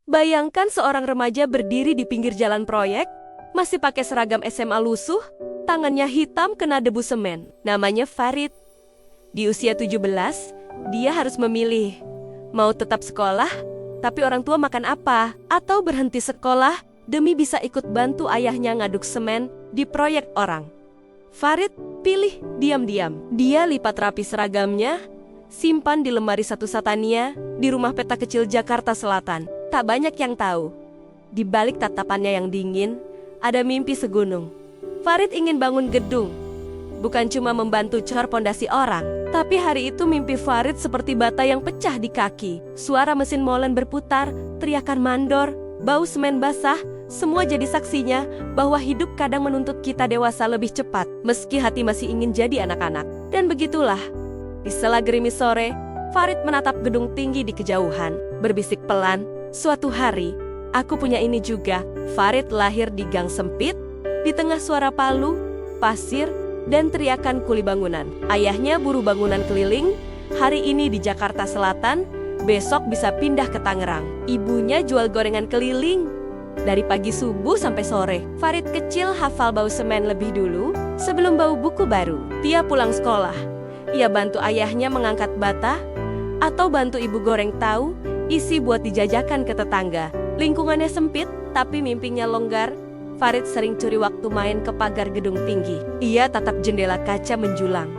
Bayangkan seorang remaja berdiri di pinggir jalan proyek, masih pakai seragam SMA lusuh, tangannya hitam kena debu semen. Namanya Farid. Di usia 17, dia harus memilih, mau tetap sekolah, tapi orang tua makan apa? Atau berhenti sekolah demi bisa ikut bantu ayahnya ngaduk semen di proyek orang. Farid pilih diam-diam. Dia lipat rapi seragamnya, simpan di lemari satu Satania di rumah peta kecil Jakarta Selatan. Tak banyak yang tahu. Di balik tatapannya yang dingin, ada mimpi segunung. Farid ingin bangun gedung. Bukan cuma membantu cor pondasi orang, tapi hari itu mimpi Farid seperti bata yang pecah di kaki. Suara mesin molen berputar, teriakan mandor, bau semen basah, semua jadi saksinya bahwa hidup kadang menuntut kita dewasa lebih cepat, meski hati masih ingin jadi anak-anak. Dan begitulah, di sela gerimis sore, Farid menatap gedung tinggi di kejauhan, berbisik pelan, "Suatu hari, aku punya ini juga." Farid lahir di gang sempit, di tengah suara palu, pasir, dan teriakan kuli bangunan. Ayahnya buruh bangunan keliling, hari ini di Jakarta Selatan, besok bisa pindah ke Tangerang. Ibunya jual gorengan keliling. Dari pagi subuh sampai sore, Farid kecil hafal bau semen lebih dulu sebelum bau buku baru. Tiap pulang sekolah, ia bantu ayahnya mengangkat bata atau bantu ibu goreng tahu isi buat dijajakan ke tetangga. Lingkungannya sempit, tapi mimpinya longgar. Farid sering curi waktu main ke pagar gedung tinggi. Ia tatap jendela kaca menjulang,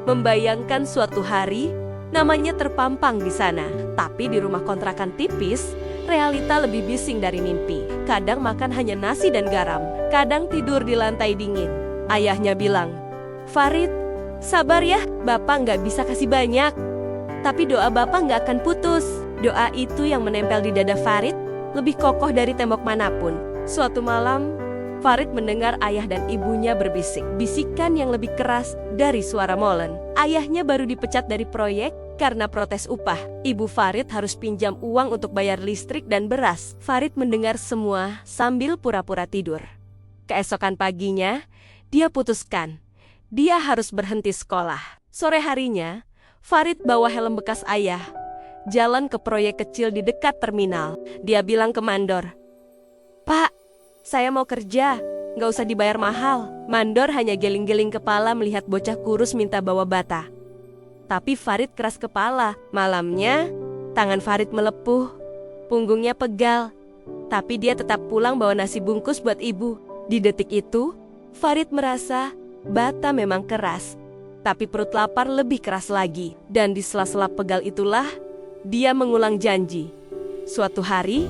membayangkan suatu hari namanya terpampang di sana. Tapi di rumah kontrakan tipis, realita lebih bising dari mimpi. Kadang makan hanya nasi dan garam, kadang tidur di lantai dingin. Ayahnya bilang, "Farid, sabar ya, Bapak nggak bisa kasih banyak. Tapi doa Bapak nggak akan putus." Doa itu yang menempel di dada Farid lebih kokoh dari tembok manapun. Suatu malam, Farid mendengar ayah dan ibunya berbisik. Bisikan yang lebih keras dari suara molen. Ayahnya baru dipecat dari proyek karena protes upah. Ibu Farid harus pinjam uang untuk bayar listrik dan beras. Farid mendengar semua sambil pura-pura tidur. Keesokan paginya, dia putuskan, dia harus berhenti sekolah. Sore harinya, Farid bawa helm bekas ayah, jalan ke proyek kecil di dekat terminal. Dia bilang ke mandor, "Pak, saya mau kerja, nggak usah dibayar mahal." Mandor hanya geling-geling kepala melihat bocah kurus minta bawa bata. Tapi Farid keras kepala. Malamnya, tangan Farid melepuh, punggungnya pegal. Tapi dia tetap pulang bawa nasi bungkus buat ibu. Di detik itu, Farid merasa bata memang keras, tapi perut lapar lebih keras lagi. Dan di sela-sela pegal itulah, dia mengulang janji. Suatu hari,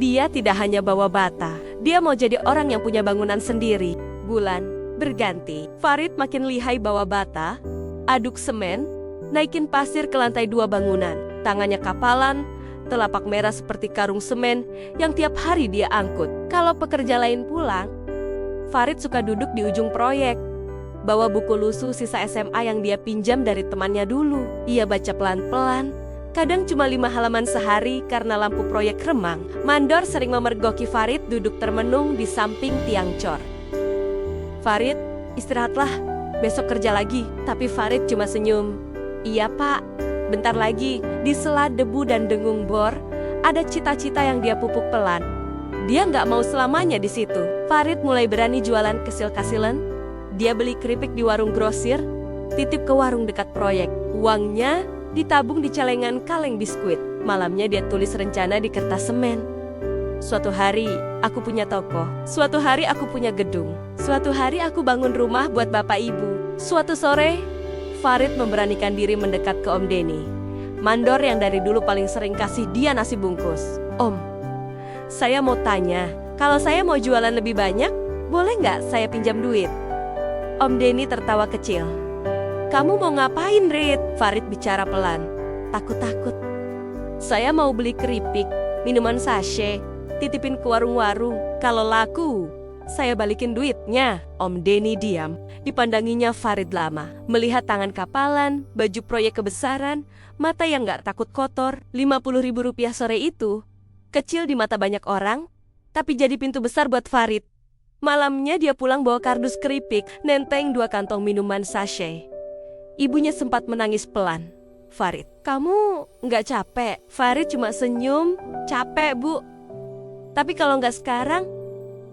dia tidak hanya bawa bata, dia mau jadi orang yang punya bangunan sendiri. Bulan berganti, Farid makin lihai bawa bata, aduk semen, naikin pasir ke lantai 2 bangunan. Tangannya kapalan, telapak merah seperti karung semen yang tiap hari dia angkut. Kalau pekerja lain pulang, Farid suka duduk di ujung proyek, bawa buku lusuh sisa SMA yang dia pinjam dari temannya dulu. Ia baca pelan-pelan, kadang cuma 5 halaman sehari karena lampu proyek remang. Mandor sering memergoki Farid duduk termenung di samping tiang cor. "Farid, istirahatlah, besok kerja lagi." Tapi Farid cuma senyum. "Iya Pak, bentar lagi." Di sela debu dan dengung bor, ada cita-cita yang dia pupuk pelan. Dia nggak mau selamanya di situ. Farid mulai berani jualan kesil-kasilan. Dia beli keripik di warung grosir, titip ke warung dekat proyek. Uangnya ditabung di celengan kaleng biskuit. Malamnya dia tulis rencana di kertas semen. "Suatu hari aku punya toko. Suatu hari aku punya gedung. Suatu hari aku bangun rumah buat bapak ibu." Suatu sore, Farid memberanikan diri mendekat ke Om Denny, mandor yang dari dulu paling sering kasih dia nasi bungkus. "Om, saya mau tanya, kalau saya mau jualan lebih banyak, boleh nggak saya pinjam duit?" Om Denny tertawa kecil. "Kamu mau ngapain, Rit?" Farid bicara pelan, takut-takut. "Saya mau beli keripik, minuman sachet, titipin ke warung-warung. Kalau laku, saya balikin duitnya." Om Denny diam. Dipandanginya Farid lama. Melihat tangan kapalan, baju proyek kebesaran, mata yang gak takut kotor. 50.000 rupiah sore itu kecil di mata banyak orang, tapi jadi pintu besar buat Farid. Malamnya dia pulang bawa kardus keripik, nenteng 2 kantong minuman sachet. Ibunya sempat menangis pelan. "Farid, kamu nggak capek?" Farid cuma senyum. "Capek, Bu. Tapi kalau nggak sekarang,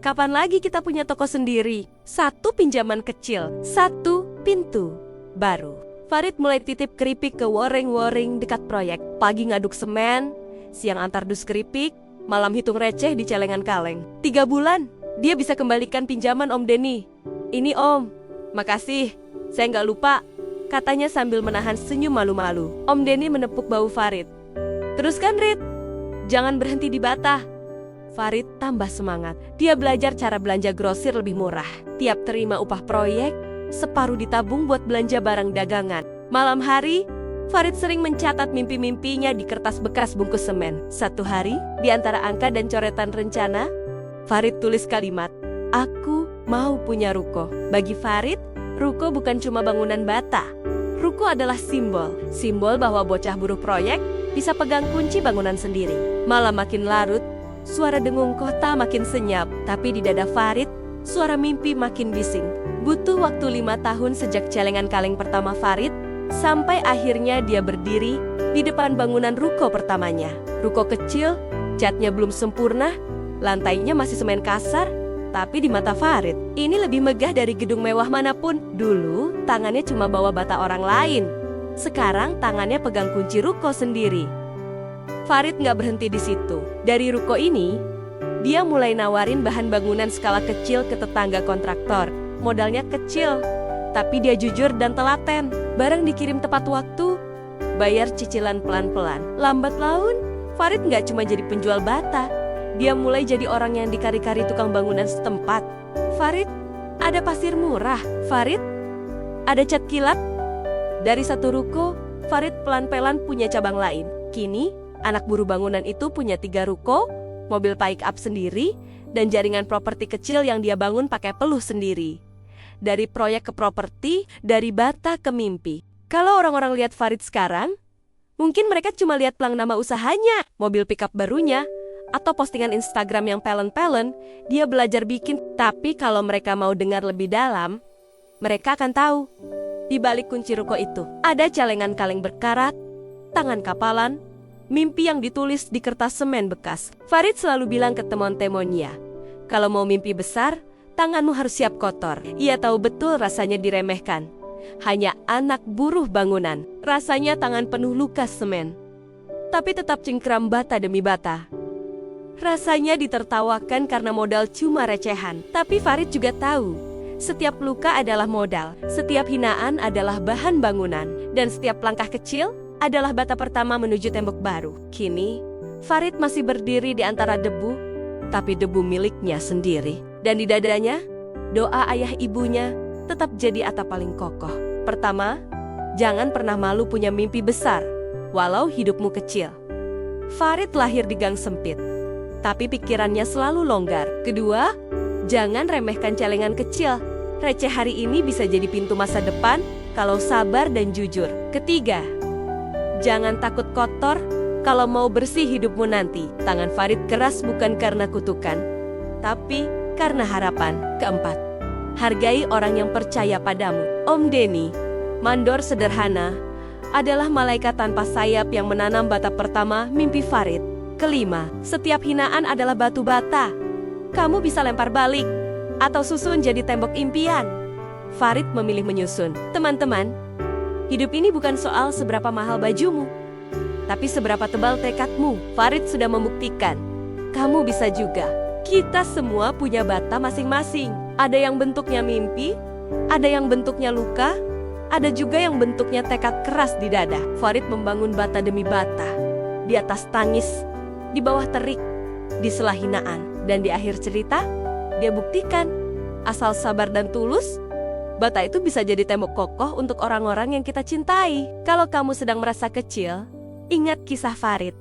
kapan lagi kita punya toko sendiri? Satu pinjaman kecil, satu pintu baru. Farid mulai titip keripik ke woreng-woreng dekat proyek. Pagi ngaduk semen, siang antar dus keripik, malam hitung receh di celengan kaleng. 3 bulan, dia bisa kembalikan pinjaman Om Denny. Ini Om, makasih, saya nggak lupa, katanya sambil menahan senyum malu-malu. Om Denny menepuk bahu Farid. Teruskan Rit, jangan berhenti di Bata. Farid tambah semangat. Dia belajar cara belanja grosir lebih murah. Tiap terima upah proyek, separuh ditabung buat belanja barang dagangan. Malam hari, Farid sering mencatat mimpi-mimpinya di kertas bekas bungkus semen. Satu hari, di antara angka dan coretan rencana, Farid tulis kalimat, "Aku mau punya ruko." Bagi Farid, ruko bukan cuma bangunan bata. Ruko adalah simbol bahwa bocah buruh proyek bisa pegang kunci bangunan sendiri. Malam makin larut, suara dengung kota makin senyap, tapi di dada Farid, suara mimpi makin bising. Butuh waktu 5 tahun sejak celengan kaleng pertama Farid, sampai akhirnya dia berdiri di depan bangunan ruko pertamanya. Ruko kecil, catnya belum sempurna, lantainya masih semen kasar, tapi di mata Farid, ini lebih megah dari gedung mewah manapun. Dulu, tangannya cuma bawa bata orang lain. Sekarang, tangannya pegang kunci ruko sendiri. Farid nggak berhenti di situ. Dari ruko ini, dia mulai nawarin bahan bangunan skala kecil ke tetangga kontraktor. Modalnya kecil, tapi dia jujur dan telaten. Barang dikirim tepat waktu, bayar cicilan pelan-pelan. Lambat laun, Farid nggak cuma jadi penjual bata, dia mulai jadi orang yang dikari-kari tukang bangunan setempat. Farid, ada pasir murah. Farid, ada cat kilat. Dari satu ruko, Farid pelan-pelan punya cabang lain. Kini, anak buruh bangunan itu punya 3 ruko, mobil pick up sendiri, dan jaringan properti kecil yang dia bangun pakai peluh sendiri. Dari proyek ke properti, dari bata ke mimpi. Kalau orang-orang lihat Farid sekarang, mungkin mereka cuma lihat pelang nama usahanya, mobil pickup barunya, atau postingan Instagram yang pelen-pelen, dia belajar bikin. Tapi kalau mereka mau dengar lebih dalam, mereka akan tahu, di balik kunci ruko itu, ada celengan kaleng berkarat, tangan kapalan, mimpi yang ditulis di kertas semen bekas. Farid selalu bilang ke teman-temannya, kalau mau mimpi besar, tanganmu harus siap kotor. Ia tahu betul rasanya diremehkan. Hanya anak buruh bangunan, rasanya tangan penuh luka semen. Tapi tetap cengkram bata demi bata. Rasanya ditertawakan karena modal cuma recehan. Tapi Farid juga tahu, setiap luka adalah modal, setiap hinaan adalah bahan bangunan, dan setiap langkah kecil adalah bata pertama menuju tembok baru. Kini, Farid masih berdiri di antara debu, tapi debu miliknya sendiri. Dan di dadanya, doa ayah ibunya tetap jadi atap paling kokoh. Pertama, jangan pernah malu punya mimpi besar, walau hidupmu kecil. Farid lahir di gang sempit, tapi pikirannya selalu longgar. Kedua, jangan remehkan celengan kecil. Receh hari ini bisa jadi pintu masa depan kalau sabar dan jujur. Ketiga, jangan takut kotor kalau mau bersih hidupmu nanti. Tangan Farid keras bukan karena kutukan, tapi karena harapan. Keempat, hargai orang yang percaya padamu. Om Denny, mandor sederhana, adalah malaikat tanpa sayap yang menanam bata pertama mimpi Farid. Kelima, setiap hinaan adalah batu bata. Kamu bisa lempar balik atau susun jadi tembok impian. Farid memilih menyusun. Teman-teman, hidup ini bukan soal seberapa mahal bajumu, tapi seberapa tebal tekadmu. Farid sudah membuktikan, kamu bisa juga. Kita semua punya bata masing-masing. Ada yang bentuknya mimpi, ada yang bentuknya luka, ada juga yang bentuknya tekad keras di dada. Farid membangun bata demi bata, di atas tangis, di bawah terik, di sela hinaan. Dan di akhir cerita, dia buktikan, asal sabar dan tulus, bata itu bisa jadi tembok kokoh untuk orang-orang yang kita cintai. Kalau kamu sedang merasa kecil, ingat kisah Farid.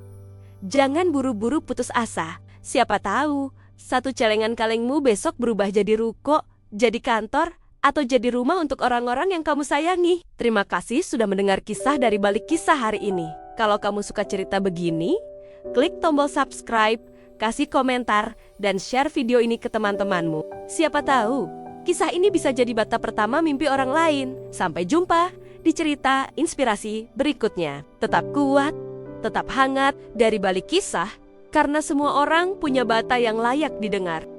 Jangan buru-buru putus asa. Siapa tahu, satu celengan kalengmu besok berubah jadi ruko, jadi kantor, atau jadi rumah untuk orang-orang yang kamu sayangi. Terima kasih sudah mendengar kisah dari balik kisah hari ini. Kalau kamu suka cerita begini, klik tombol subscribe, kasih komentar, dan share video ini ke teman-temanmu. Siapa tahu, kisah ini bisa jadi bata pertama mimpi orang lain. Sampai jumpa di cerita inspirasi berikutnya. Tetap kuat, tetap hangat, dari balik kisah, Karena semua orang punya bata yang layak didengar.